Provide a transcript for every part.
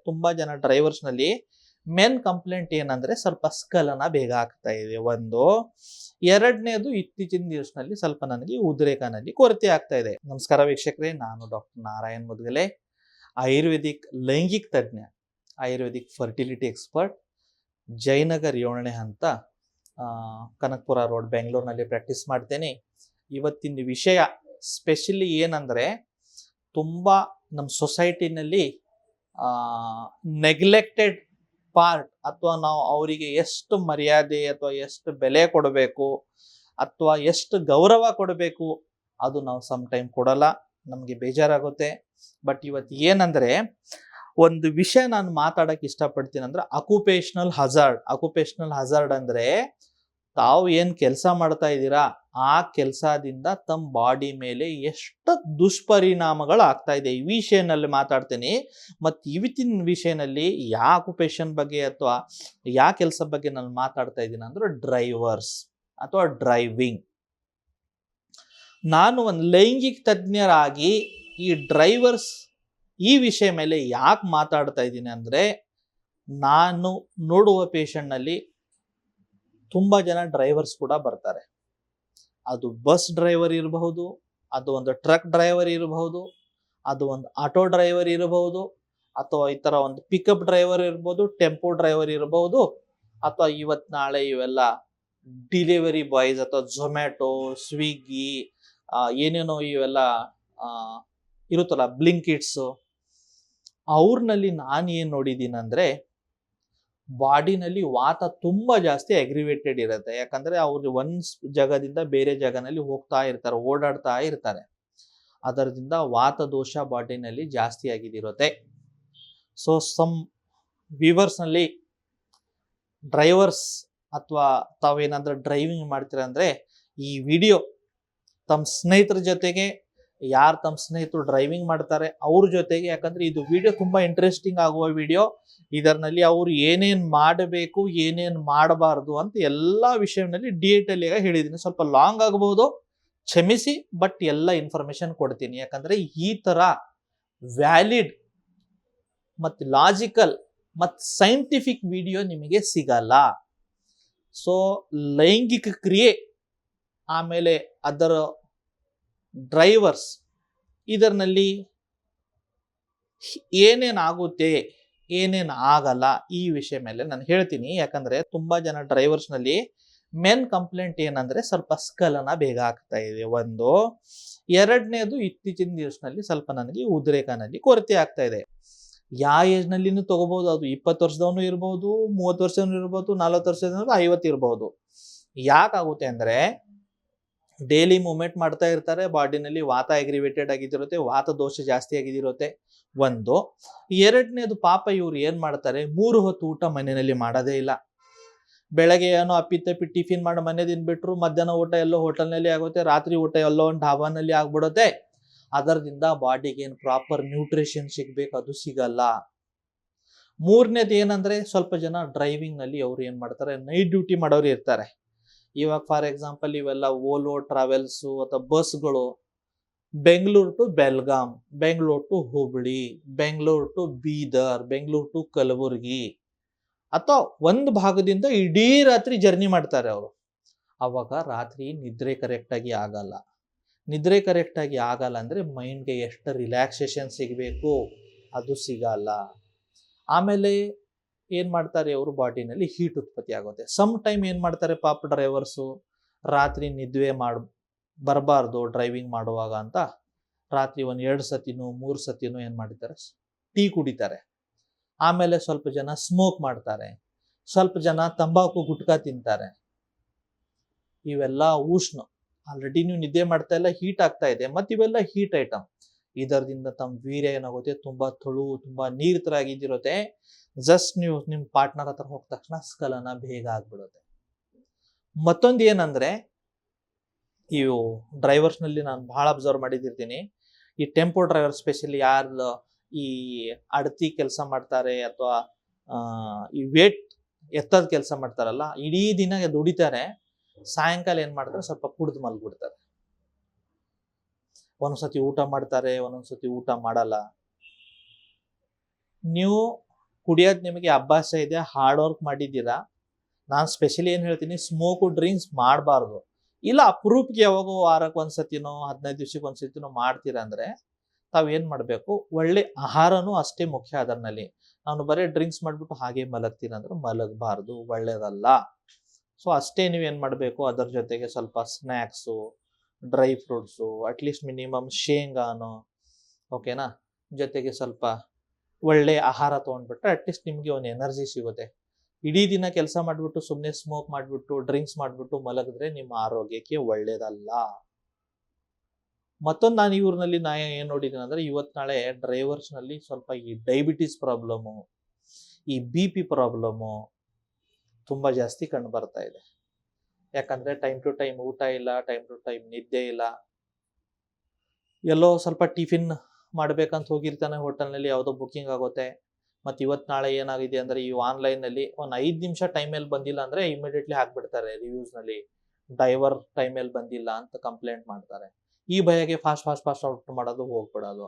ತುಂಬಾ ಜನ ಡ್ರೈವರ್ಸ್ ನಲ್ಲಿ ಮೇನ್ ಕಂಪ್ಲೇಂಟ್ ಏನಂದ್ರೆ ಸ್ವಲ್ಪ ಸ್ಖಲನ ಬೇಗ ಆಗ್ತಾ ಇದೆ. ಒಂದು ಎರಡನೇದು ಇತ್ತೀಚಿನ ದಿವಸನಲ್ಲಿ ಸ್ವಲ್ಪ ನನಗೆ ಉದ್ರೇಕನಲ್ಲಿ ಕೊರತೆ ಆಗ್ತಾ ಇದೆ. ನಮಸ್ಕಾರ ವೀಕ್ಷಕರೇ, ನಾನು ಡಾಕ್ಟರ್ ನಾರಾಯಣ್ ಮುದ್ಗಲೆ, ಆಯುರ್ವೇದಿಕ್ ಲೈಂಗಿಕ ತಜ್ಞ, ಆಯುರ್ವೇದಿಕ್ ಫರ್ಟಿಲಿಟಿ ಎಕ್ಸ್ಪರ್ಟ್, ಜಯನಗರ್ 7ನೇ ಹಂತ, ಕನಕಪುರ ರೋಡ್, ಬೆಂಗಳೂರಿನಲ್ಲಿ ಪ್ರಾಕ್ಟೀಸ್ ಮಾಡ್ತೇನೆ. ಇವತ್ತಿನ ವಿಷಯ ಸ್ಪೆಷಲಿ ಏನಂದ್ರೆ, ತುಂಬಾ ನಮ್ಮ ಸೊಸೈಟಿನಲ್ಲಿ ನೆಗ್ಲೆಕ್ಟೆಡ್ ಪಾರ್ಟ್, ಅಥವಾ ನಾವು ಅವರಿಗೆ ಎಷ್ಟು ಮರ್ಯಾದೆ ಅಥವಾ ಎಷ್ಟು ಬೆಲೆ ಕೊಡಬೇಕು ಅಥವಾ ಎಷ್ಟು ಗೌರವ ಕೊಡಬೇಕು ಅದು ನಾವು ಸಮ್ ಟೈಮ್ ಕೊಡಲ್ಲ, ನಮಗೆ ಬೇಜಾರಾಗುತ್ತೆ. ಬಟ್ ಇವತ್ತು ಏನಂದ್ರೆ, ಒಂದು ವಿಷಯ ನಾನು ಮಾತಾಡಕ್ಕೆ ಇಷ್ಟಪಡ್ತೀನಿ ಅಂದ್ರೆ ಅಕ್ಯುಪೇಷನಲ್ ಹಜಾರ್ಡ್ ಅಂದ್ರೆ ತಾವು ಏನ್ ಕೆಲಸ ಮಾಡ್ತಾ ಇದ್ದೀರಾ ಆ ಕೆಲಸದಿಂದ ತಮ್ಮ ಬಾಡಿ ಮೇಲೆ ಎಷ್ಟು ದುಷ್ಪರಿಣಾಮಗಳು ಆಗ್ತಾ ಇದೆ, ಈ ವಿಷಯನಲ್ಲಿ ಮಾತಾಡ್ತೀನಿ. ಮತ್ತು ಇವತ್ತಿನ ವಿಷಯನಲ್ಲಿ ಯಾವ ಆಕ್ಯುಪೇಷನ್ ಬಗ್ಗೆ ಅಥವಾ ಯಾವ ಕೆಲಸ ಬಗ್ಗೆ ನಾನು ಮಾತಾಡ್ತಾ ಇದ್ದೀನಿ ಅಂದ್ರೆ ಡ್ರೈವರ್ಸ್ ಅಥವಾ ಡ್ರೈವಿಂಗ್. ನಾನು ಒಂದು ಲೈಂಗಿಕ ತಜ್ಞರಾಗಿ ಈ ಡ್ರೈವರ್ಸ್ ಈ ವಿಷಯ ಮೇಲೆ ಯಾಕೆ ಮಾತಾಡ್ತಾ ಇದ್ದೀನಿ ಅಂದ್ರೆ, ನಾನು ನೋಡುವ ಪೇಷಂಟ್ನಲ್ಲಿ ತುಂಬಾ ಜನ ಡ್ರೈವರ್ಸ್ ಕೂಡ ಬರ್ತಾರೆ. ಅದು ಬಸ್ ಡ್ರೈವರ್ ಇರಬಹುದು, ಅದು ಒಂದು ಟ್ರಕ್ ಡ್ರೈವರ್ ಇರಬಹುದು, ಅದು ಒಂದು ಆಟೋ ಡ್ರೈವರ್ ಇರಬಹುದು, ಅಥವಾ ಈ ತರ ಒಂದು ಪಿಕಪ್ ಡ್ರೈವರ್ ಇರ್ಬೋದು, ಟೆಂಪೋ ಡ್ರೈವರ್ ಇರಬಹುದು, ಅಥವಾ ಇವತ್ ನಾಳೆ ಇವೆಲ್ಲ ಡಿಲಿವರಿ ಬಾಯ್ಸ್ ಅಥವಾ ಝೊಮ್ಯಾಟೊ, ಸ್ವಿಗ್ಗಿ, ಏನೇನೋ ಇವೆಲ್ಲ ಇರುತ್ತಲ್ಲ, ಬ್ಲಿಂಕಿಟ್ಸ್. ಅವ್ರನಲ್ಲಿ ನಾನು ಏನ್ ನೋಡಿದ್ದೀನಿ ಅಂದ್ರೆ, ಬಾಡಿನಲ್ಲಿ ವಾತ ತುಂಬಾ ಜಾಸ್ತಿ ಅಗ್ರಿವೇಟೆಡ್ ಇರುತ್ತೆ. ಯಾಕಂದ್ರೆ ಅವ್ರು ಒಂದ್ ಜಾಗದಿಂದ ಬೇರೆ ಜಾಗನಲ್ಲಿ ಹೋಗ್ತಾ ಇರ್ತಾರೆ, ಓಡಾಡ್ತಾ ಇರ್ತಾರೆ. ಅದರಿಂದ ವಾತ ದೋಷ ಬಾಡಿನಲ್ಲಿ ಜಾಸ್ತಿ ಆಗಿದಿರುತ್ತೆ. ಸೊ ಸಮ್ ವ್ಯೂವರ್ಸ್ ನಲ್ಲಿ ಡ್ರೈವರ್ಸ್ ಅಥವಾ ತಾವೇನಾದ್ರೂ ಡ್ರೈವಿಂಗ್ ಮಾಡ್ತೀರ ಅಂದ್ರೆ ಈ ವಿಡಿಯೋ ತಮ್ಮ ಸ್ನೇಹಿತರ ಜೊತೆಗೆ, ಯಾರು ತಮ್ಮ ಸ್ನೇಹಿತರು ಡ್ರೈವಿಂಗ್ ಮಾಡ್ತಾರೆ ಅವ್ರ ಜೊತೆಗೆ, ಯಾಕಂದ್ರೆ ಇದು ವಿಡಿಯೋ ತುಂಬಾ ಇಂಟ್ರೆಸ್ಟಿಂಗ್ ಆಗುವ ವಿಡಿಯೋ. ಇದರಲ್ಲಿ ಅವ್ರು ಏನೇನ್ ಮಾಡಬೇಕು ಏನೇನ್ ಮಾಡಬಾರ್ದು ಅಂತ ಎಲ್ಲಾ ವಿಷಯದಲ್ಲಿ ಡೀಟೇಲ್ ಆಗಿ ಹೇಳಿದೀನಿ. ಸ್ವಲ್ಪ ಲಾಂಗ್ ಆಗಬಹುದು, ಕ್ಷಮಿಸಿ, ಬಟ್ ಎಲ್ಲ ಇನ್ಫಾರ್ಮೇಶನ್ ಕೊಡ್ತೀನಿ. ಯಾಕಂದ್ರೆ ಈ ತರ ವ್ಯಾಲಿಡ್ ಮತ್ತು ಲಾಜಿಕಲ್ ಮತ್ತು ಸೈಂಟಿಫಿಕ್ ವಿಡಿಯೋ ನಿಮಗೆ ಸಿಗಲ್ಲ. ಸೊ ಲೈಂಗಿಕ ಕ್ರಿಯೆ, ಆಮೇಲೆ ಅದರ ಡ್ರೈವರ್ಸ್, ಇದರಲ್ಲಿ ಏನೇನಾಗುತ್ತೆ ಏನೇನ್ ಆಗಲ್ಲ ಈ ವಿಷಯ ಮೇಲೆ ನಾನು ಹೇಳ್ತೀನಿ. ಯಾಕಂದ್ರೆ ತುಂಬಾ ಜನ ಡ್ರೈವರ್ಸ್ ನಲ್ಲಿ ಮೇನ್ ಕಂಪ್ಲೇಂಟ್ ಏನಂದ್ರೆ ಸ್ವಲ್ಪ ಸ್ಖಲನ ಬೇಗ ಆಗ್ತಾ ಇದೆ. ಒಂದು ಎರಡನೇದು ಇತ್ತೀಚಿನ ದಿವಸನಲ್ಲಿ ಸ್ವಲ್ಪ ನನಗೆ ಉದ್ರೇಕನಲ್ಲಿ ಕೊರತೆ ಆಗ್ತಾ ಇದೆ. ಯಾವ ಏಜ್ ನಲ್ಲಿನೂ ತಗೋಬಹುದು, ಅದು 20 ವರ್ಷದವನು ಇರ್ಬೋದು, 30 ವರ್ಷದವನು ಇರ್ಬೋದು, 40 ವರ್ಷದವನು, 50 ಇರ್ಬೋದು. ಯಾಕಾಗುತ್ತೆ ಅಂದ್ರೆ ಡೈಲಿ ಮೂವ್ಮೆಂಟ್ ಮಾಡ್ತಾ ಇರ್ತಾರೆ, ಬಾಡಿನಲ್ಲಿ ವಾತ ಅಗ್ರಿವೇಟೆಡ್ ಆಗಿದಿರುತ್ತೆ, ವಾತ ದೋಷ ಜಾಸ್ತಿ ಆಗಿದಿರುತ್ತೆ. ಒಂದು ಎರಡನೇದು, ಪಾಪ ಇವ್ರು ಏನ್ ಮಾಡ್ತಾರೆ, 3 ಹೊತ್ತು ಊಟ ಮನೆಯಲ್ಲಿ ಮಾಡೋದೇ ಇಲ್ಲ. ಬೆಳಗ್ಗೆ ಏನೋ ಅಪ್ಪಿತಪ್ಪಿ ಟಿಫಿನ್ ಮಾಡಿ ಮನೆದಿಂದ ಬಿಟ್ರು, ಮಧ್ಯಾಹ್ನ ಊಟ ಎಲ್ಲೋ ಹೋಟೆಲ್ನಲ್ಲಿ ಆಗುತ್ತೆ, ರಾತ್ರಿ ಊಟ ಎಲ್ಲೋ ಒಂದು ಢಾಬಾನಲ್ಲಿ ಆಗ್ಬಿಡುತ್ತೆ. ಅದರಿಂದ ಬಾಡಿಗೆ ಏನು ಪ್ರಾಪರ್ ನ್ಯೂಟ್ರಿಷನ್ ಸಿಗ್ಬೇಕು ಅದು ಸಿಗಲ್ಲ. ಮೂರನೇದು ಏನಂದ್ರೆ, ಸ್ವಲ್ಪ ಜನ ಡ್ರೈವಿಂಗ್ ನಲ್ಲಿ ಅವ್ರು ಏನ್ ಮಾಡ್ತಾರೆ, ನೈಟ್ ಡ್ಯೂಟಿ ಮಾಡೋರು ಇರ್ತಾರೆ. ಇವಾಗ ಫಾರ್ ಎಕ್ಸಾಂಪಲ್ ಇವೆಲ್ಲ ಓಲೋ ಟ್ರಾವೆಲ್ಸ್ ಅಥವಾ ಬಸ್ಗಳು Bengaluru to Belgaum, Bengaluru to Hubli, Bengaluru to Bidar, Bengaluru to Kalaburagi, ಅಥವಾ ಒಂದು ಭಾಗದಿಂದ ಇಡೀ ರಾತ್ರಿ ಜರ್ನಿ ಮಾಡ್ತಾರೆ ಅವರು. ಅವಾಗ ರಾತ್ರಿ ನಿದ್ರೆ ಕರೆಕ್ಟ್ ಆಗಿ ಆಗಲ್ಲ. ನಿದ್ರೆ ಕರೆಕ್ಟ್ ಆಗಿ ಆಗಲ್ಲ ಅಂದ್ರೆ ಮೈಂಡ್ಗೆ ಎಷ್ಟು ರಿಲ್ಯಾಕ್ಸೇಷನ್ ಸಿಗಬೇಕು ಅದು ಸಿಗಲ್ಲ. ಆಮೇಲೆ ಏನ್ ಮಾಡ್ತಾರೆ, ಅವರು ಬಾಡಿನಲ್ಲಿ ಹೀಟ್ ಉತ್ಪತ್ತಿ ಆಗುತ್ತೆ. ಸಮ್ ಟೈಮ್ ಏನ್ ಮಾಡ್ತಾರೆ ಪಾಪ ಡ್ರೈವರ್ಸು, ರಾತ್ರಿ ನಿದ್ದೆ ಬರಬಾರ್ದು ಡ್ರೈವಿಂಗ್ ಮಾಡುವಾಗ ಅಂತ ರಾತ್ರಿ 1-2 ಸತಿನೂ 3 ಸತಿನೂ ಏನ್ ಮಾಡ್ತಾರೆ, ಟೀ ಕುಡಿತಾರೆ. ಆಮೇಲೆ ಸ್ವಲ್ಪ ಜನ ಸ್ಮೋಕ್ ಮಾಡ್ತಾರೆ, ಸ್ವಲ್ಪ ಜನ ತಂಬಾಕು ಗುಟ್ಕಾ ತಿಂತಾರೆ. ಇವೆಲ್ಲ ಉಷ್ಣ, ಆಲ್ರೆಡಿ ನೀವು ನಿದ್ದೆ ಮಾಡ್ತಾ ಇಲ್ಲ, ಹೀಟ್ ಆಗ್ತಾ ಇದೆ, ಮತ್ತೆ ಇವೆಲ್ಲ ಹೀಟ್ ಐಟಮ್. ಇದರಿಂದ ತಮ್ಮ ವೀರ್ಯ ಏನಾಗುತ್ತೆ, ತುಂಬಾ ತುಂಬಾ ನೀರ್ ತರ ಆಗಿದಿರುತ್ತೆ. ಜಸ್ಟ್ ನೀವು ನಿಮ್ ಪಾರ್ಟ್ನರ್ ಹತ್ರ ಹೋದ ತಕ್ಷಣ ಸ್ಖಲನ ಬೇಗ ಆಗ್ಬಿಡುತ್ತೆ. ಮತ್ತೊಂದು ಏನಂದ್ರೆ, ಇವು ಡ್ರೈವರ್ಸ್ ನಲ್ಲಿ ನಾನು ಬಹಳ ಅಬ್ಸರ್ವ್ ಮಾಡಿದಿರ್ತೀನಿ, ಈ ಟೆಂಪೋ ಡ್ರೈವರ್ ಸ್ಪೆಷಲಿ ಯಾರು ಈ ಅಡತಿ ಕೆಲಸ ಮಾಡ್ತಾರೆ ಅಥವಾ ಈ ವೇಟ್ ಎತ್ತದ ಕೆಲಸ ಮಾಡ್ತಾರಲ್ಲ, ಇಡೀ ದಿನ ದುಡಿತಾರೆ, ಸಾಯಂಕಾಲ ಏನ್ ಮಾಡ್ತಾರೆ, ಸ್ವಲ್ಪ ಕುಡಿದು ಮಲ್ಬಿಡ್ತಾರೆ. ಒಂದೊಂದ್ಸತಿ ಊಟ ಮಾಡ್ತಾರೆ, ಒಂದೊಂದ್ಸತಿ ಊಟ ಮಾಡಲ್ಲ. ನೀವು ಕುಡಿಯೋದು ನಿಮಗೆ ಅಭ್ಯಾಸ ಇದೆ, ಹಾರ್ಡ್ ವರ್ಕ್ ಮಾಡಿದ್ದೀರಾ, ನಾನು ಸ್ಪೆಷಲಿ ಏನು ಹೇಳ್ತೀನಿ, ಸ್ಮೋಕು ಡ್ರಿಂಕ್ಸ್ ಮಾಡಬಾರ್ದು. ಇಲ್ಲ ಅಪರೂಪಕ್ಕೆ ಯಾವಾಗೋ ವಾರಕ್ಕೆ ಒಂದ್ಸತಿನೋ 15 ದಿವ್ಸಕ್ಕೆ ಒಂದ್ಸತಿನೋ ಮಾಡ್ತೀರಾ ಅಂದರೆ ತಾವೇನು ಮಾಡಬೇಕು, ಒಳ್ಳೆ ಆಹಾರನೂ ಅಷ್ಟೇ ಮುಖ್ಯ ಅದರಲ್ಲಿ. ನಾನು ಬರೀ ಡ್ರಿಂಕ್ಸ್ ಮಾಡಿಬಿಟ್ಟು ಹಾಗೆ ಮಲಗ್ತೀನಿ ಅಂದ್ರೆ ಮಲಗಬಾರ್ದು, ಒಳ್ಳೇದಲ್ಲ. ಸೊ ಅಷ್ಟೇ ನೀವೇನು ಮಾಡಬೇಕು, ಅದರ ಜೊತೆಗೆ ಸ್ವಲ್ಪ snacks, dry fruits, at least minimum ಶೇಂಗಾನು, ಓಕೆನಾ, ಜೊತೆಗೆ ಸ್ವಲ್ಪ ಒಳ್ಳೆ ಆಹಾರ ತೊಗೊಂಡ್ಬಿಟ್ರೆ ಅಟ್ಲೀಸ್ಟ್ ನಿಮಗೆ ಒಂದು ಎನರ್ಜಿ ಸಿಗುತ್ತೆ. ಇಡೀ ದಿನ ಕೆಲಸ ಮಾಡಿಬಿಟ್ಟು ಸುಮ್ಮನೆ ಸ್ಮೋಕ್ ಮಾಡಿಬಿಟ್ಟು ಡ್ರಿಂಕ್ಸ್ ಮಾಡಿಬಿಟ್ಟು ಮಲಗಿದ್ರೆ ನಿಮ್ಮ ಆರೋಗ್ಯಕ್ಕೆ ಒಳ್ಳೇದಲ್ಲ. ಮತ್ತೊಂದು ನಾನು ಇವ್ರನಲ್ಲಿ ಏನು ನೋಡಿದ್ದೀನಿ ಅಂದರೆ, ಇವತ್ತು ನಾಳೆ ಡ್ರೈವರ್ಸ್ನಲ್ಲಿ ಸ್ವಲ್ಪ ಈ ಡಯಾಬಿಟಿಸ್ ಪ್ರಾಬ್ಲಮ್ಮು, ಈ BP ಪ್ರಾಬ್ಲಮ್ಮು ತುಂಬ ಜಾಸ್ತಿ ಕಂಡು ಬರ್ತಾ ಇದೆ. ಯಾಕಂದರೆ ಟೈಮ್ ಟು ಟೈಮ್ ಊಟ ಇಲ್ಲ, ಟೈಮ್ ಟು ಟೈಮ್ ನಿದ್ದೆ ಇಲ್ಲ. ಎಲ್ಲೋ ಸ್ವಲ್ಪ ಟಿಫಿನ್ ಮಾಡ್ಬೇಕಂತ ಹೋಗಿರ್ತಾನೆ ಹೋಟೆಲ್ನಲ್ಲಿ, ಯಾವುದೋ ಬುಕ್ಕಿಂಗ್ ಆಗುತ್ತೆ. ಮತ್ತು ಇವತ್ತು ನಾಳೆ ಏನಾಗಿದೆ ಅಂದರೆ, ಈ ಆನ್ಲೈನಲ್ಲಿ ಒಂದು 5 ನಿಮಿಷ ಟೈಮಲ್ಲಿ ಬಂದಿಲ್ಲ ಅಂದರೆ ಇಮಿಡಿಯೇಟ್ಲಿ ಹಾಕ್ಬಿಡ್ತಾರೆ ರಿವ್ಯೂಸ್ನಲ್ಲಿ, ಡ್ರೈವರ್ ಟೈಮಲ್ಲಿ ಬಂದಿಲ್ಲ ಅಂತ ಕಂಪ್ಲೇಂಟ್ ಮಾಡ್ತಾರೆ. ಈ ಭಯಕ್ಕೆ ಫಾಸ್ಟ್ ಔಟ್ ಮಾಡೋದು, ಹೋಗ್ಬಿಡೋದು.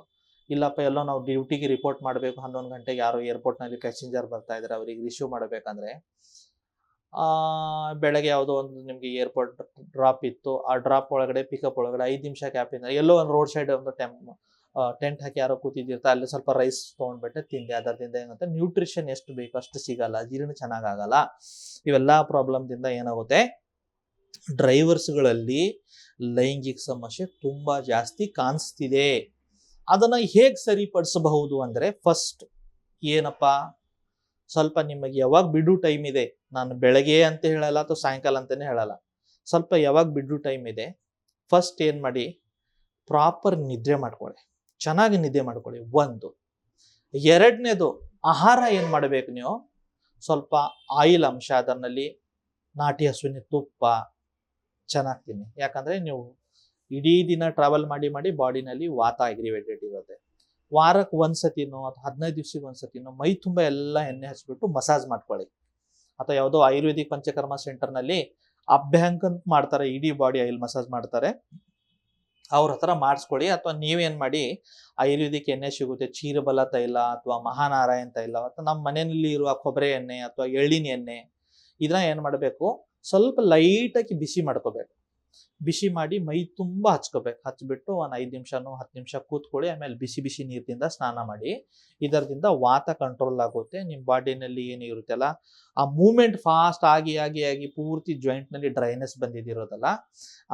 ಇಲ್ಲಪ್ಪ ಎಲ್ಲೋ ನಾವು ಡ್ಯೂಟಿಗೆ ರಿಪೋರ್ಟ್ ಮಾಡಬೇಕು, 11 ಗಂಟೆಗೆ ಯಾರೋ ಏರ್ಪೋರ್ಟ್ನಲ್ಲಿ ಪ್ಯಾಸೆಂಜರ್ ಬರ್ತಾ ಇದ್ದಾರೆ, ಅವರಿಗೆ ರಿಸೀವ್ ಮಾಡಬೇಕಂದ್ರೆ ಬೆಳಗ್ಗೆ ಯಾವುದೋ ಒಂದು ನಿಮಗೆ ಏರ್ಪೋರ್ಟ್ ಡ್ರಾಪ್ ಇತ್ತು, ಆ ಡ್ರಾಪ್ ಒಳಗಡೆ ಪಿಕಪ್ ಒಳಗಡೆ 5 ನಿಮಿಷ ಕ್ಯಾಪಿಂದ ಎಲ್ಲೋ ಒಂದು ರೋಡ್ ಸೈಡ್ ಒಂದು ಟೆಂಟ್ ಹಾಕಿ ಯಾರೋ ಕೂತಿದ್ದಿರ್ತಾರೆ, ಅಲ್ಲಿ ಸ್ವಲ್ಪ ರೈಸ್ ತೊಗೊಂಡ್ಬಿಟ್ಟೆ ತಿಂದೆ. ಅದರಿಂದ ಏನಂತ ನ್ಯೂಟ್ರಿಷನ್ ಎಷ್ಟು ಬೇಕು ಅಷ್ಟು ಸಿಗಲ್ಲ, ಜೀರ್ಣ ಚೆನ್ನಾಗಾಗಲ್ಲ. ಇವೆಲ್ಲ ಪ್ರಾಬ್ಲಮ್ದಿಂದ ಏನಾಗುತ್ತೆ, ಡ್ರೈವರ್ಸ್ಗಳಲ್ಲಿ ಲೈಂಗಿಕ ಸಮಸ್ಯೆ ತುಂಬ ಜಾಸ್ತಿ ಕಾಣಿಸ್ತಿದೆ. ಅದನ್ನು ಹೇಗೆ ಸರಿಪಡಿಸಬಹುದು ಅಂದರೆ, ಫಸ್ಟ್ ಏನಪ್ಪ, ಸ್ವಲ್ಪ ನಿಮಗೆ ಯಾವಾಗ ಬಿಡು ಟೈಮ್ ಇದೆ, ನಾನು ಬೆಳಗ್ಗೆ ಅಂತ ಹೇಳಲ್ಲ ಅಥವಾ ಸಾಯಂಕಾಲ ಅಂತಲೇ ಹೇಳಲ್ಲ, ಸ್ವಲ್ಪ ಯಾವಾಗ ಬಿಡು ಟೈಮ್ ಇದೆ, ಫಸ್ಟ್ ಏನು ಮಾಡಿ, ಪ್ರಾಪರ್ ನಿದ್ರೆ ಮಾಡ್ಕೊಳ್ಳಿ, ಚೆನ್ನಾಗಿ ನಿದ್ದೆ ಮಾಡ್ಕೊಳ್ಳಿ. ಒಂದು. ಎರಡನೇದು, ಆಹಾರ ಏನು ಮಾಡಬೇಕು ನೀವು, ಸ್ವಲ್ಪ ಆಯಿಲ್ ಅಂಶ ಅದರಲ್ಲಿ ನಾಟಿ ಹಸುವಿನ ತುಪ್ಪ ಚೆನ್ನಾಗಿ ತಿನ್ನಿ. ಯಾಕಂದರೆ ನೀವು ಇಡೀ ದಿನ ಟ್ರಾವೆಲ್ ಮಾಡಿ ಬಾಡಿನಲ್ಲಿ ವಾತ ಅಗ್ರಿವೇಟೆಡ್ ಇರುತ್ತೆ. ವಾರಕ್ಕೆ ಒಂದ್ಸತಿನೋ ಅಥವಾ 15 ದಿವ್ಸಕ್ಕೆ ಒಂದ್ಸತಿನೋ ಮೈ ತುಂಬ ಎಲ್ಲ ಎಣ್ಣೆ ಹಚ್ಬಿಟ್ಟು ಮಸಾಜ್ ಮಾಡ್ಕೊಳ್ಳಿ. ಅಥವಾ ಯಾವುದೋ ಆಯುರ್ವೇದಿಕ್ ಪಂಚಕರ್ಮ ಸೆಂಟರ್ನಲ್ಲಿ ಅಭ್ಯಾಂಕ್ ಅಂತ ಮಾಡ್ತಾರೆ, ಇಡೀ ಬಾಡಿ ಆಯಿಲ್ ಮಸಾಜ್ ಮಾಡ್ತಾರೆ, ಅವ್ರ ಹತ್ರ ಮಾಡಿಸ್ಕೊಳ್ಳಿ. ಅಥವಾ ನೀವೇನು ಮಾಡಿ, ಆಯುರ್ವೇದಿಕ್ ಎಣ್ಣೆ ಸಿಗುತ್ತೆ, ಕ್ಷೀರಬಲ ತೈಲ ಅಥವಾ ಮಹಾನಾರಾಯಣ ತೈಲ ಅಥವಾ ನಮ್ಮ ಮನೆಯಲ್ಲಿ ಇರುವ ಕೊಬ್ಬರಿ ಎಣ್ಣೆ ಅಥವಾ ಎಳ್ಳಿನ ಎಣ್ಣೆ, ಇದನ್ನ ಏನು ಮಾಡಬೇಕು, ಸ್ವಲ್ಪ ಲೈಟಾಗಿ ಬಿಸಿ ಮಾಡ್ಕೋಬೇಕು. ಬಿಸಿ ಮಾಡಿ ಮೈ ತುಂಬ ಹಚ್ಕೋಬೇಕು. ಹಚ್ಬಿಟ್ಟು ಒಂದು 5 ನಿಮಿಷನೋ 10 ನಿಮಿಷ ಕೂತ್ಕೊಳ್ಳಿ. ಆಮೇಲೆ ಬಿಸಿ ನೀರಿನಿಂದ ಸ್ನಾನ ಮಾಡಿ. ಇದರಿಂದ ವಾತ ಕಂಟ್ರೋಲ್ ಆಗುತ್ತೆ. ನಿಮ್ಮ ಬಾಡಿನಲ್ಲಿ ಏನು ಇರುತ್ತಲ್ಲ, ಆ ಮೂಮೆಂಟ್ ಫಾಸ್ಟ್ ಆಗಿ ಪೂರ್ತಿ ಜಾಯಿಂಟ್ನಲ್ಲಿ ಡ್ರೈನೆಸ್ ಬಂದಿರೋದಲ್ಲ,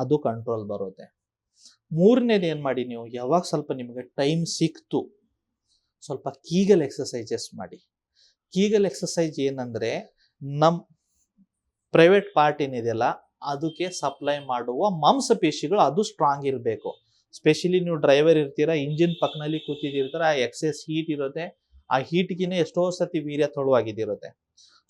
ಅದು ಕಂಟ್ರೋಲ್ ಬರುತ್ತೆ. ಮೂರನೇದು ಏನು ಮಾಡಿ, ನೀವು ಯಾವಾಗ ಸ್ವಲ್ಪ ನಿಮಗೆ ಟೈಮ್ ಸಿಕ್ತು, ಸ್ವಲ್ಪ ಕೀಗಲ್ ಎಕ್ಸಸೈಸಸ್ ಮಾಡಿ. ಕೀಗಲ್ ಎಕ್ಸಸೈಸ್ ಏನಂದರೆ, ನಮ್ಮ ಪ್ರೈವೇಟ್ ಪಾರ್ಟ್ ಏನಿದೆಯಲ್ಲ ಅದಕ್ಕೆ ಸಪ್ಲೈ ಮಾಡುವ ಮಾಂಸಪೇಶಿಗಳು ಅದು ಸ್ಟ್ರಾಂಗ್ ಇರಬೇಕು. ಸ್ಪೆಷಲಿ ನೀವು ಡ್ರೈವರ್ ಇರ್ತೀರಾ, ಇಂಜಿನ್ ಪಕ್ಕನಲ್ಲಿ ಕೂತಿದ್ದಿರ್ತಾರೆ, ಆ ಎಕ್ಸೆಸ್ ಹೀಟ್ ಇರುತ್ತೆ, ಆ ಹೀಟ್ಗಿನೇ ಎಷ್ಟೋ ಸತಿ ವೀರ್ಯ ತೊಳುವಾಗಿದ್ದಿರುತ್ತೆ.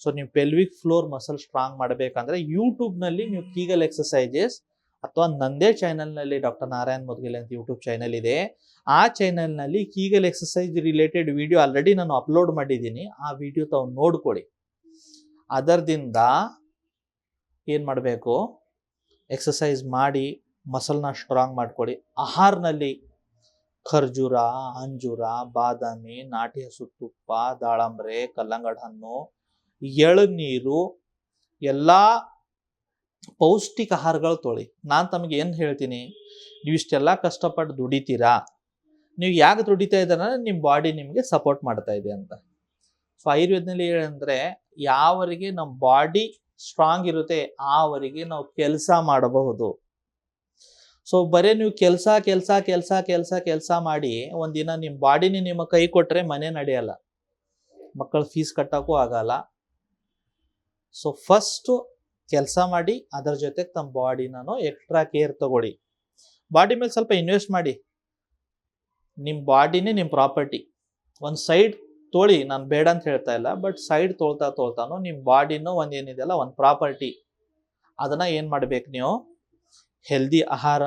ಸೊ ನೀವು ಪೆಲ್ವಿಕ್ ಫ್ಲೋರ್ ಮಸಲ್ ಸ್ಟ್ರಾಂಗ್ ಮಾಡಬೇಕಂದ್ರೆ ಯೂಟ್ಯೂಬ್ನಲ್ಲಿ ನೀವು ಕೀಗಲ್ ಎಕ್ಸಸೈಸಸ್ ಅಥವಾ ನಂದೇ ಚಾನಲ್ನಲ್ಲಿ ಡಾಕ್ಟರ್ ನಾರಾಯಣ್ ಮುದ್ಗಿಲ್ ಅಂತ ಯೂಟ್ಯೂಬ್ ಚಾನಲ್ ಇದೆ, ಆ ಚಾನಲ್ನಲ್ಲಿ ಕೀಗಲ್ ಎಕ್ಸಸೈಸ್ ರಿಲೇಟೆಡ್ ವಿಡಿಯೋ ಆಲ್ರೆಡಿ ನಾನು ಅಪ್ಲೋಡ್ ಮಾಡಿದ್ದೀನಿ. ಆ ವಿಡಿಯೋ ತಾವು ನೋಡ್ಕೊಳ್ಳಿ. ಅದರಿಂದ ಏನು ಮಾಡಬೇಕು, ಎಕ್ಸಸೈಸ್ ಮಾಡಿ ಮಸಲ್ನ ಸ್ಟ್ರಾಂಗ್ ಮಾಡ್ಕೊಳ್ಳಿ. ಆಹಾರನಲ್ಲಿ ಖರ್ಜೂರ, ಅಂಜೂರ, ಬಾದಾಮಿ, ನಾಟಿ ಹಸು ತುಪ್ಪ, ದಾಳಂಬ್ರೆ, ಕಲ್ಲಂಗಡಿ ಹಣ್ಣು, ಎಳನೀರು, ಎಲ್ಲ ಪೌಷ್ಟಿಕ ಆಹಾರಗಳು ತೊಳಿ. ನಾನು ತಮಗೆ ಏನು ಹೇಳ್ತೀನಿ, ನೀವು ಇಷ್ಟೆಲ್ಲ ಕಷ್ಟಪಟ್ಟು ದುಡಿತೀರಾ, ನೀವು ಯಾಕೆ ದುಡಿತಾ ಇದ್ದೀರ, ನಿಮ್ಮ ಬಾಡಿ ನಿಮಗೆ ಸಪೋರ್ಟ್ ಮಾಡ್ತಾ ಇದೆ ಅಂತ. ಸೊ ಆಯುರ್ವೇದದಲ್ಲಿ ಏನಂದರೆ, ಯಾವರಿಗೆ ನಮ್ಮ ಬಾಡಿ ಸ್ಟ್ರಾಂಗ್ ಇರುತ್ತೆ ಆವರಿಗೆ ನಾವು ಕೆಲಸ ಮಾಡಬಹುದು. ಸೊ ಬರೀ ನೀವು ಕೆಲಸ ಮಾಡಿ ಒಂದಿನ ನಿಮ್ಮ ಬಾಡಿನೇ ನಿಮ್ಮ ಕೈ ಕೊಟ್ಟರೆ ಮನೆ ನಡೆಯಲ್ಲ, ಮಕ್ಕಳ ಫೀಸ್ ಕಟ್ಟೋಕ್ಕೂ ಆಗಲ್ಲ. ಸೊ ಫಸ್ಟು ಕೆಲಸ ಮಾಡಿ, ಅದರ ಜೊತೆಗೆ ತಮ್ಮ ಬಾಡಿನೂ ಎಕ್ಸ್ಟ್ರಾ ಕೇರ್ ತಗೊಳ್ಳಿ. ಬಾಡಿ ಮೇಲೆ ಸ್ವಲ್ಪ ಇನ್ವೆಸ್ಟ್ ಮಾಡಿ. ನಿಮ್ಮ ಬಾಡಿನೇ ನಿಮ್ಮ ಪ್ರಾಪರ್ಟಿ. ಒಂದು ಸೈಡ್ ತೊಳಿ, ನಾನು ಬೇಡ ಅಂತ ಹೇಳ್ತಾ ಇಲ್ಲ, ಬಟ್ ಸೈಡ್ ತೊಳ್ತಾನೋ ನಿಮ್ಮ ಬಾಡಿನೂ ಒಂದು ಏನಿದೆಯಲ್ಲ ಒಂದು ಪ್ರಾಪರ್ಟಿ. ಅದನ್ನು ಏನು ಮಾಡಬೇಕು, ನೀವು ಹೆಲ್ದಿ ಆಹಾರ,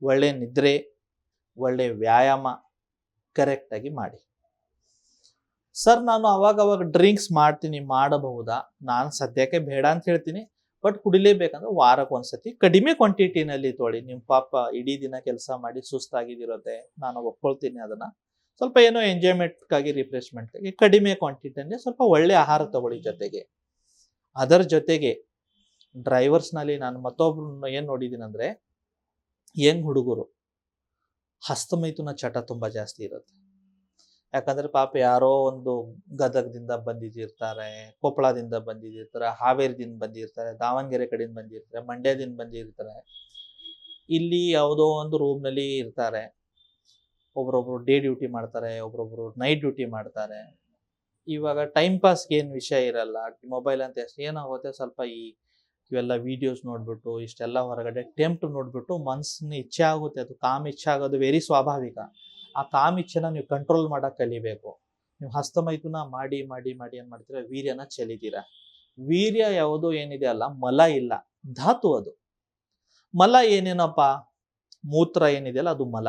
ಒಳ್ಳೆ ನಿದ್ರೆ, ಒಳ್ಳೆ ವ್ಯಾಯಾಮ ಕರೆಕ್ಟಾಗಿ ಮಾಡಿ. ಸರ್ ನಾನು ಅವಾಗವಾಗ ಡ್ರಿಂಕ್ಸ್ ಮಾಡ್ತೀನಿ, ಮಾಡಬಹುದಾ? ನಾನು ಸದ್ಯಕ್ಕೆ ಬೇಡ ಅಂತ ಹೇಳ್ತೀನಿ, ಬಟ್ ಕುಡಿಲೇಬೇಕಂದ್ರೆ ವಾರಕ್ಕೆ ಒಂದ್ಸತಿ ಕಡಿಮೆ ಕ್ವಾಂಟಿಟಿನಲ್ಲಿ ತೊಳಿ. ನಿಮ್ಮ ಪಾಪ ಇಡೀ ದಿನ ಕೆಲಸ ಮಾಡಿ ಸುಸ್ತಾಗಿದಿರುತ್ತೆ, ನಾನು ಒಪ್ಕೊಳ್ತೀನಿ ಅದನ್ನು. ಸ್ವಲ್ಪ ಏನೋ ಎಂಜಾಯ್ಮೆಂಟ್ಗಾಗಿ ರಿಫ್ರೆಶ್ಮೆಂಟ್ಗಾಗಿ ಕಡಿಮೆ ಕ್ವಾಂಟಿಟಿಯಲ್ಲಿ ಸ್ವಲ್ಪ ಒಳ್ಳೆ ಆಹಾರ ತಗೊಳ್ಳಿ. ಜೊತೆಗೆ ಅದರ ಜೊತೆಗೆ ಡ್ರೈವರ್ಸ್ನಲ್ಲಿ ನಾನು ಮತ್ತೊಬ್ರು ಏನು ನೋಡಿದ್ದೀನಿ ಅಂದರೆ, ಯಂಗ್ ಹುಡುಗರು ಹಸ್ತಮೈಥುನ ಚಟ ತುಂಬ ಜಾಸ್ತಿ ಇರುತ್ತೆ. ಯಾಕಂದರೆ ಪಾಪ ಯಾರೋ ಒಂದು ಗದಗದಿಂದ ಬಂದಿದ್ದಿರ್ತಾರೆ, ಕೊಪ್ಪಳದಿಂದ ಬಂದಿದ್ದಿರ್ತಾರೆ, ಹಾವೇರಿದಿಂದ ಬಂದಿರ್ತಾರೆ, ದಾವಣಗೆರೆ ಕಡೆಯಿಂದ ಬಂದಿರ್ತಾರೆ, ಮಂಡ್ಯದಿಂದ ಬಂದಿರ್ತಾರೆ. ಇಲ್ಲಿ ಯಾವುದೋ ಒಂದು ರೂಮ್ನಲ್ಲಿ ಇರ್ತಾರೆ. ಒಬ್ರೊಬ್ರು ಡೇ ಡ್ಯೂಟಿ ಮಾಡ್ತಾರೆ, ಒಬ್ರೊಬ್ರು ನೈಟ್ ಡ್ಯೂಟಿ ಮಾಡ್ತಾರೆ. ಇವಾಗ ಟೈಮ್ ಪಾಸ್ಗೆ ಏನು ವಿಷಯ ಇರಲ್ಲ, ಮೊಬೈಲ್ ಅಂತ ಎಷ್ಟು ಏನಾಗುತ್ತೆ, ಸ್ವಲ್ಪ ಇವೆಲ್ಲ ವಿಡಿಯೋಸ್ ನೋಡ್ಬಿಟ್ಟು ಇಷ್ಟೆಲ್ಲ ಹೊರಗಡೆ ಟೆಂಪ್ಟ್ ನೋಡ್ಬಿಟ್ಟು ಮನಸ್ಸಿನ ಇಚ್ಛೆ ಆಗುತ್ತೆ. ಅದು ಕಾಮ ಇಚ್ಛೆ ಆಗೋದು ವೆರಿ ಸ್ವಾಭಾವಿಕ. ಆ ಕಾಮ ಇಚ್ಛೆನ ನೀವು ಕಂಟ್ರೋಲ್ ಮಾಡೋಕೆ ಕಲಿಬೇಕು. ನೀವು ಹಸ್ತಮೈಥುನ ಮಾಡಿ ಮಾಡಿ ಮಾಡಿ ಏನು ಮಾಡ್ತೀರಾ, ವೀರ್ಯನ ಚೆಲ್ಲಿದ್ದೀರಾ. ವೀರ್ಯ ಯಾವುದು ಏನಿದೆ ಅಲ್ಲ, ಮಲ ಇಲ್ಲ, ಧಾತು ಅದು. ಮಲ ಏನೇನಪ್ಪ, ಮೂತ್ರ ಏನಿದೆಯಲ್ಲ ಅದು ಮಲ.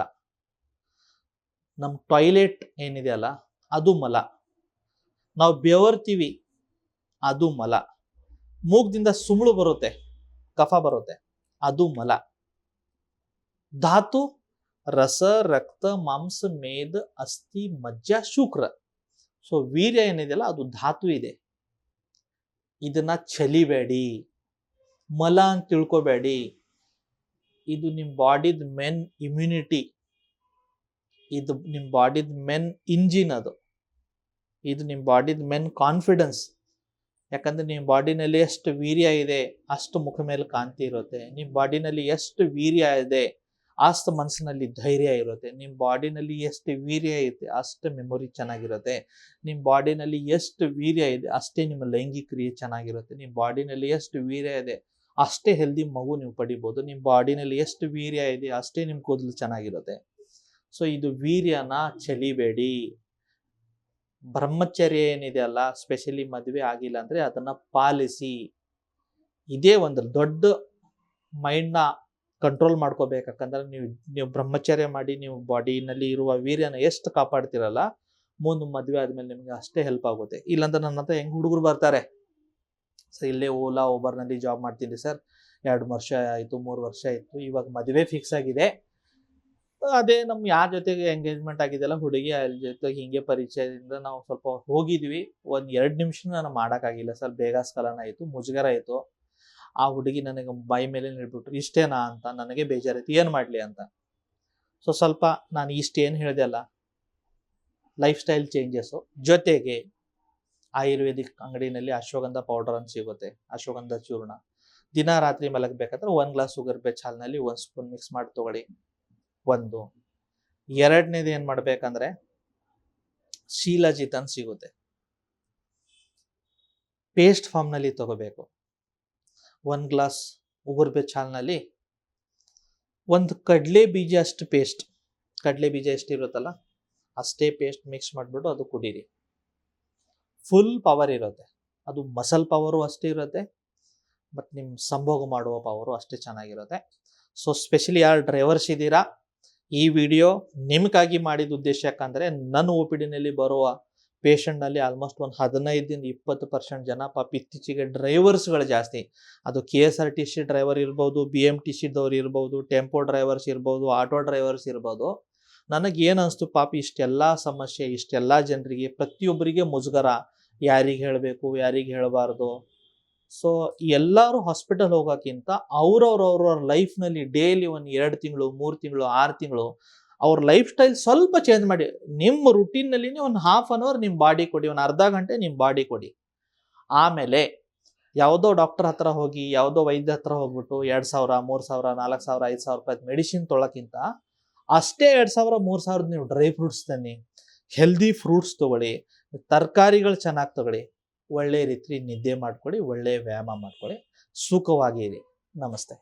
ನಮ್ಮ ಟಾಯ್ಲೆಟ್ ಏನಿದೆಯಲ್ಲ ಅದು ಮಲ. ನಾವು ಬೆವರ್ತೀವಿ ಅದು ಮಲ. ಮೂಗ್ದಿಂದ ಸುಮಳು ಬರುತ್ತೆ, ಕಫ ಬರುತ್ತೆ, ಅದು ಮಲ. ಧಾತು ರಸ, ರಕ್ತ, ಮಾಂಸ, ಮೇದ, ಅಸ್ಥಿ, ಮಜ್ಜ, ಶುಕ್ರ. ಸೊ ವೀರ್ಯ ಏನಿದೆಯಲ್ಲ ಅದು ಧಾತು ಇದೆ. ಇದನ್ನ ಚಲಿಬೇಡಿ, ಮಲ ಅಂತ ತಿಳ್ಕೊಬೇಡಿ. ಇದು ನಿಮ್ಮ ಬಾಡಿದ ಮೆನ್ ಇಮ್ಯುನಿಟಿ, ಇದು ನಿಮ್ಮ ಬಾಡಿದ ಮೆನ್ ಇಂಜಿನ್. ಇದು ನಿಮ್ಮ ಬಾಡಿದ ಮೆನ್ ಕಾನ್ಫಿಡೆನ್ಸ್. ಯಾಕಂದ್ರೆ ನಿಮ್ಮ ಬಾಡಿನಲ್ಲಿ ಎಷ್ಟು ವೀರ್ಯ ಇದೆ ಅಷ್ಟು ಮುಖ ಮೇಲೆ ಕಾಂತಿ ಇರುತ್ತೆ. ನಿಮ್ಮ ಬಾಡಿನಲ್ಲಿ ಎಷ್ಟು ವೀರ್ಯ ಇದೆ ಅಷ್ಟು ಮನಸ್ಸಿನಲ್ಲಿ ಧೈರ್ಯ ಇರುತ್ತೆ. ನಿಮ್ಮ ಬಾಡಿನಲ್ಲಿ ಎಷ್ಟು ವೀರ್ಯ ಇದೆ ಅಷ್ಟು ಮೆಮೊರಿ ಚೆನ್ನಾಗಿರುತ್ತೆ. ನಿಮ್ಮ ಬಾಡಿನಲ್ಲಿ ಎಷ್ಟು ವೀರ್ಯ ಇದೆ ಅಷ್ಟೇ ನಿಮ್ಮ ಲೈಂಗಿಕ ಕ್ರಿಯೆ ಚೆನ್ನಾಗಿರುತ್ತೆ. ನಿಮ್ಮ ಬಾಡಿನಲ್ಲಿ ಎಷ್ಟು ವೀರ್ಯ ಇದೆ ಅಷ್ಟೇ ಹೆಲ್ದಿ ಮಗು ನೀವು ಪಡಿಬೋದು. ನಿಮ್ಮ ಬಾಡಿನಲ್ಲಿ ಎಷ್ಟು ವೀರ್ಯ ಇದೆ ಅಷ್ಟೇ ನಿಮ್ಮ ಕೂದಲು ಚೆನ್ನಾಗಿರುತ್ತೆ. ಸೊ ಇದು ವೀರ್ಯನ ಚಲಿಬೇಡಿ. ಬ್ರಹ್ಮಚರ್ಯ ಏನಿದೆ ಅಲ್ಲ, ಸ್ಪೆಷಲಿ ಮದುವೆ ಆಗಿಲ್ಲ ಅಂದ್ರೆ ಅದನ್ನ ಪಾಲಿಸಿ. ಇದೇ ಒಂದು ದೊಡ್ಡ ಮೈಂಡ್ನ ಕಂಟ್ರೋಲ್ ಮಾಡ್ಕೋಬೇಕಂದ್ರೆ ನೀವು ಬ್ರಹ್ಮಚರ್ಯ ಮಾಡಿ ನೀವು ಬಾಡಿನಲ್ಲಿ ಇರುವ ವೀರ್ಯನ ಎಷ್ಟು ಕಾಪಾಡ್ತಿರಲ್ಲ, ಮುಂದೆ ಮದುವೆ ಆದ್ಮೇಲೆ ನಿಮ್ಗೆ ಅಷ್ಟೇ ಹೆಲ್ಪ್ ಆಗುತ್ತೆ. ಇಲ್ಲಾಂದ್ರೆ ನನ್ನ ಹತ್ರ ಹೆಂಗ್ ಹುಡುಗರು ಬರ್ತಾರೆ, ಸರ್ ಇಲ್ಲೇ ಓಲಾ ಊಬರ್ನಲ್ಲಿ ಜಾಬ್ ಮಾಡ್ತೀನಿ ಸರ್, 2 ವರ್ಷ ಆಯಿತು 3 ವರ್ಷ ಆಯಿತು, ಇವಾಗ ಮದುವೆ ಫಿಕ್ಸ್ ಆಗಿದೆ. ಅದೇ ನಮ್ ಯಾರ ಜೊತೆಗೆ ಎಂಗೇಜ್ಮೆಂಟ್ ಆಗಿದೆಲ್ಲ ಹುಡುಗಿ ಜೊತೆಗೆ ಹಿಂಗೆ ಪರಿಚಯದಿಂದ ನಾವು ಸ್ವಲ್ಪ ಹೋಗಿದ್ವಿ. 1-2 ನಿಮಿಷ ನಾನು ಮಾಡೋಕ್ಕಾಗಿಲ್ಲ ಸರ್, ಬೇಗ ಸ್ಖಲನ ಆಯಿತು, ಮುಜುಗರ ಆಯಿತು. ಆ ಹುಡುಗಿ ನನಗೆ ಬಾಯಿ ಮೇಲೆ ನಿಲ್ಬಿಟ್ರು, ಇಷ್ಟೇನಾ ಅಂತ. ನನಗೆ ಬೇಜಾರಾಯ್ತು, ಏನು ಮಾಡಲಿ ಅಂತ. ಸೊ ಸ್ವಲ್ಪ ನಾನು ಇಷ್ಟೇನು ಹೇಳಿದೆ ಅಲ್ಲ, ಲೈಫ್ ಸ್ಟೈಲ್ ಚೇಂಜಸ್ಸು ಜೊತೆಗೆ ಆಯುರ್ವೇದಿಕ್ ಅಂಗಡಿನಲ್ಲಿ ಅಶ್ವಗಂಧ ಪೌಡರ್ ಅಂತ ಸಿಗುತ್ತೆ, ಅಶ್ವಗಂಧ ಚೂರ್ಣ. ದಿನ ರಾತ್ರಿ ಮಲಗಬೇಕಾದ್ರೆ 1 ಗ್ಲಾಸ್ ಶುಗರ್ ಬೆಚ್ಚ ಹಾಲಿನಲ್ಲಿ 1 ಸ್ಪೂನ್ ಮಿಕ್ಸ್ ಮಾಡಿ ತಗೊಳ್ಳಿ. ಒಂದು. ಎರಡನೇದು ಏನು ಮಾಡ್ಬೇಕಂದ್ರೆ ಶೀಲಾಜಿತ್ ಅಂತ ಸಿಗುತ್ತೆ, ಪೇಸ್ಟ್ ಫಾರ್ಮ್ ನಲ್ಲಿ ತಗೋಬೇಕು. 1 ಗ್ಲಾಸ್ ಉಗುರು ಬೆಚ್ಚ ಹಾಲಿನಲ್ಲಿ 1 ಕಡಲೆ ಬೀಜ ಅಷ್ಟು ಪೇಸ್ಟ್, ಕಡಲೆ ಬೀಜ ಎಷ್ಟು ಇರುತ್ತಲ್ಲ ಅಷ್ಟೇ ಪೇಸ್ಟ್ ಮಿಕ್ಸ್ ಮಾಡಿಬಿಟ್ಟು ಅದು ಕುಡೀರಿ. ಫುಲ್ ಪವರ್ ಇರುತ್ತೆ. ಅದು ಮಸಲ್ ಪವರು ಅಷ್ಟೇ ಇರುತ್ತೆ, ಮತ್ತು ನಿಮ್ಮ ಸಂಭೋಗ ಮಾಡುವ ಪವರು ಅಷ್ಟೇ ಚೆನ್ನಾಗಿರುತ್ತೆ. ಸೊ ಸ್ಪೆಷಲಿ ಯಾರು ಡ್ರೈವರ್ಸ್ ಇದ್ದೀರಾ, ಈ ವಿಡಿಯೋ ನಿಮಗಾಗಿ ಮಾಡಿದ ಉದ್ದೇಶ ಯಾಕಂದರೆ ನನ್ನ ಒ ಪಿ ಡಿನಲ್ಲಿ ಬರುವ ಪೇಷಂಟ್ನಲ್ಲಿ ಆಲ್ಮೋಸ್ಟ್ ಒಂದು 15-20% ಜನ ಪಾಪ ಇತ್ತೀಚೆಗೆ ಡ್ರೈವರ್ಸ್ಗಳು ಜಾಸ್ತಿ. ಅದು KSRTC ಡ್ರೈವರ್ ಇರ್ಬೋದು, BMTC ದವ್ರು ಇರ್ಬೋದು, ಟೆಂಪೋ ಡ್ರೈವರ್ಸ್ ಇರ್ಬೋದು, ಆಟೋ ಡ್ರೈವರ್ಸ್ ಇರ್ಬೋದು. ನನಗೇನು ಅನಿಸ್ತು, ಪಾಪ ಇಷ್ಟೆಲ್ಲ ಸಮಸ್ಯೆ, ಇಷ್ಟೆಲ್ಲ ಜನರಿಗೆ, ಪ್ರತಿಯೊಬ್ಬರಿಗೆ ಮುಜುಗರ, ಯಾರಿಗೆ ಹೇಳಬೇಕು ಯಾರಿಗೆ ಹೇಳಬಾರ್ದು. ಸೊ ಎಲ್ಲರೂ ಹಾಸ್ಪಿಟಲ್ ಹೋಗೋಕ್ಕಿಂತ ಅವ್ರವ್ರ ಲೈಫ್ನಲ್ಲಿ ಡೈಲಿ 1-2 ತಿಂಗಳು 3 ತಿಂಗಳು 6 ತಿಂಗಳು ಅವ್ರ ಲೈಫ್ ಸ್ಟೈಲ್ ಸ್ವಲ್ಪ ಚೇಂಜ್ ಮಾಡಿ. ನಿಮ್ಮ ರುಟೀನ್ನಲ್ಲಿ ಒಂದು 1/2 ಅವರ್ ನಿಮ್ಮ ಬಾಡಿ ಕೊಡಿ, ಒಂದು ಅರ್ಧ ಗಂಟೆ ನಿಮ್ಮ ಬಾಡಿ ಕೊಡಿ. ಆಮೇಲೆ ಯಾವುದೋ ಡಾಕ್ಟರ್ ಹತ್ರ ಹೋಗಿ, ಯಾವುದೋ ವೈದ್ಯ ಹತ್ರ ಹೋಗ್ಬಿಟ್ಟು 2,000 3,000 4,000 5,000 ರೂಪಾಯಿ ಮೆಡಿಸಿನ್ ತೊಳಕ್ಕಿಂತ ಅಷ್ಟೇ 2,000 3,000 ನೀವು ಡ್ರೈ ಫ್ರೂಟ್ಸ್ ತನ್ನಿ, ಹೆಲ್ದಿ ಫ್ರೂಟ್ಸ್ ತಗೊಳ್ಳಿ, ತರಕಾರಿಗಳು ಚೆನ್ನಾಗಿ ತಗೊಳ್ಳಿ, ಒಳ್ಳೆ ರೀತಿ ನಿದ್ದೆ ಮಾಡ್ಕೊಳ್ಳಿ, ಒಳ್ಳೆ ವ್ಯಾಯಾಮ ಮಾಡ್ಕೊಳ್ಳಿ, ಸುಖವಾಗಿರಿ. ನಮಸ್ತೆ.